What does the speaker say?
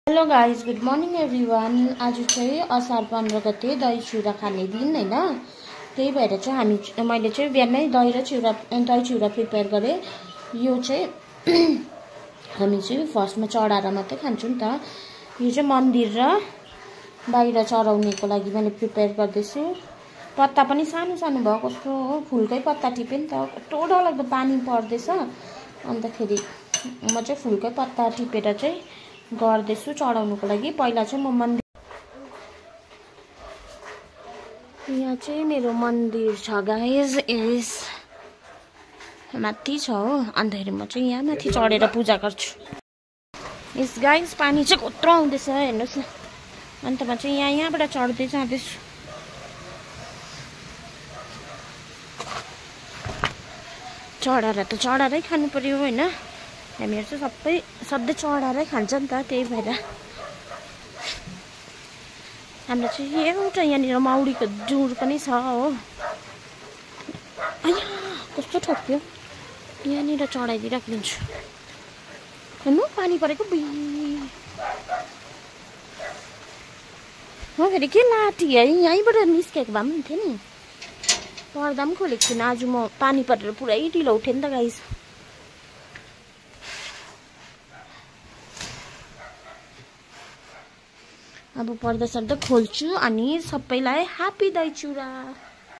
Hello guys, good morning everyone. आज चाहिँ असार 15 गते दही चिउरा खाने दिन हैन। त्यही भएर चाहिँ मैले चाहिँ बिहानै दही चिउरा प्रिपेयर गरेँ। यो चाहिँ हामी चाहिँ फर्स्टमा चढाएर मात्रै खान्छौँ नि त। यो चाहिँ मन्दिर र बाहिर चढाउनेको लागि मैले प्रिपेयर गर्दैछु। पत्ता पनि सानो सानो भयो, कस्तो हो फुलकै पत्ता टिपे नि त। कस्तो डरलाग्दो पानी पर्दैछ, अन्तखेरि म चाहिँ फुलकै पत्ता टिपेर चाहिँ गर्दैछु चढाउनुको लागि। पहिला चाहिँ म मन्दिर, यहाँ चाहिँ मेरो मन्दिर छ गाइज, यस माथि छ हो। अन्तखेरि म चाहिँ यहाँ माथि चढेर पूजा गर्छु। यस गाइज, पानी चाहिँ कत्रो आउँदैछ हेर्नुहोस् न। अन्त म चाहिँ यहाँबाट चढ्दै जाँदैछु। चढाएरै खानु पर्यो हैन। हामीहरू चाहिँ सधैँ चढाएरै खान्छ नि त। त्यही भएर हाम्रो चाहिँ एउटा यहाँनिर मौरीको जुर पनि छ हो। आया कस्तो ठोक्यो। यहाँनिर चढाइदिइराख्छु हेर्नु, पानी परेको बुई हो। फेरि के लाठी है, यहीँबाट निस्केको भए पनि हुन्थ्यो नि। पर्दा पनि खोलेको छुइनँ आज। म पानी परेर पुरै ढिलो उठेँ नि त गाइस। अब पर्दा सर्दा खोल्छु अनि सबैलाई ह्यापी दही चिउरा।